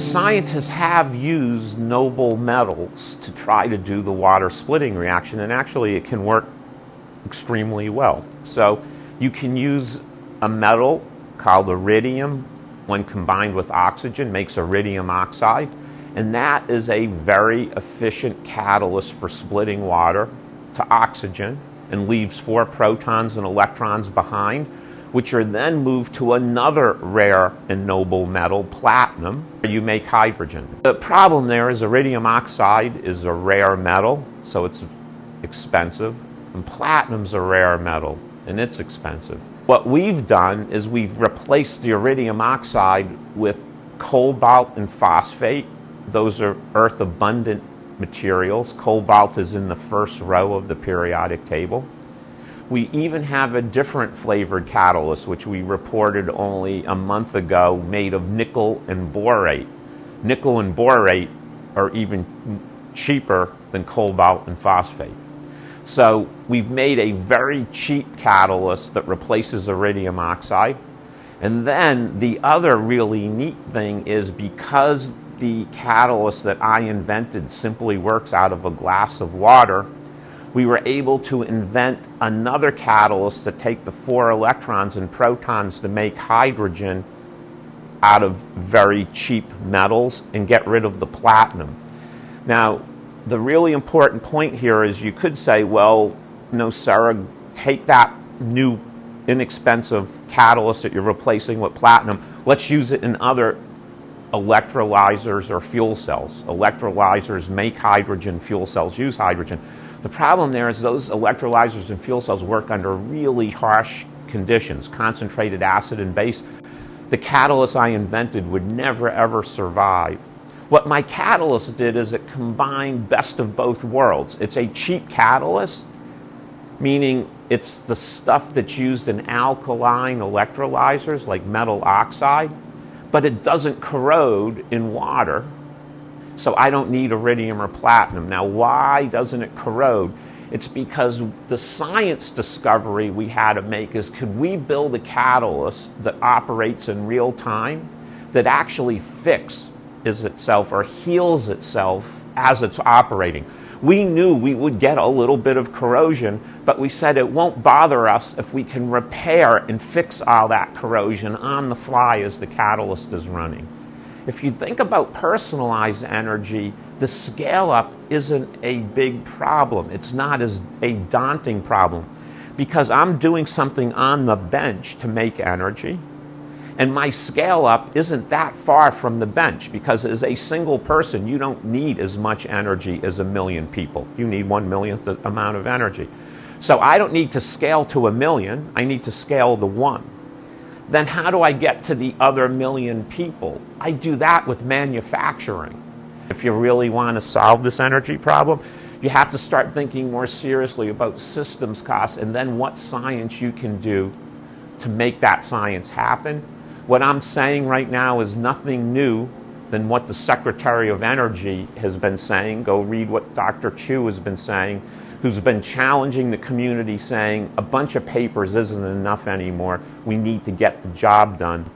scientists have used noble metals to try to do the water splitting reaction, and actually it can work extremely well. So you can use a metal called iridium, when combined with oxygen, makes iridium oxide, and that is a very efficient catalyst for splitting water to oxygen and leaves 4 protons and electrons behind, which are then moved to another rare and noble metal, platinum, where you make hydrogen. The problem there is iridium oxide is a rare metal, so it's expensive, and platinum's a rare metal, and it's expensive. What we've done is we've replaced the iridium oxide with cobalt and phosphate. Those are earth-abundant materials. Cobalt is in the first row of the periodic table. We even have a different flavored catalyst, which we reported only a month ago, made of nickel and borate. Nickel and borate are even cheaper than cobalt and phosphate. So we've made a very cheap catalyst that replaces iridium oxide. And then the other really neat thing is, because the catalyst that I invented simply works out of a glass of water, we were able to invent another catalyst to take the 4 electrons and protons to make hydrogen out of very cheap metals and get rid of the platinum. Now, the really important point here is you could say, well, no, Sarah, take that new inexpensive catalyst that you're replacing with platinum, let's use it in other electrolyzers or fuel cells. Electrolyzers make hydrogen, fuel cells use hydrogen. The problem there is those electrolyzers and fuel cells work under really harsh conditions, concentrated acid and base. The catalyst I invented would never ever survive. What my catalyst did is it combined best of both worlds. It's a cheap catalyst, meaning it's the stuff that's used in alkaline electrolyzers like metal oxide, but it doesn't corrode in water, so I don't need iridium or platinum. Now, why doesn't it corrode? It's because the science discovery we had to make is, could we build a catalyst that operates in real time, that actually fixes itself or heals itself as it's operating? We knew we would get a little bit of corrosion, but we said it won't bother us if we can repair and fix all that corrosion on the fly as the catalyst is running. If you think about personalized energy, the scale-up isn't a big problem. It's not as a daunting problem, because I'm doing something on the bench to make energy, and my scale-up isn't that far from the bench, because as a single person, you don't need as much energy as 1 million people. You need 1/1,000,000th amount of energy. So I don't need to scale to 1 million. I need to scale to 1. Then how do I get to the other 1 million people? I do that with manufacturing. If you really want to solve this energy problem, you have to start thinking more seriously about systems costs and then what science you can do to make that science happen. What I'm saying right now is nothing new than what the Secretary of Energy has been saying. Go read what Dr. Chu has been saying, who's been challenging the community, saying a bunch of papers isn't enough anymore. We need to get the job done.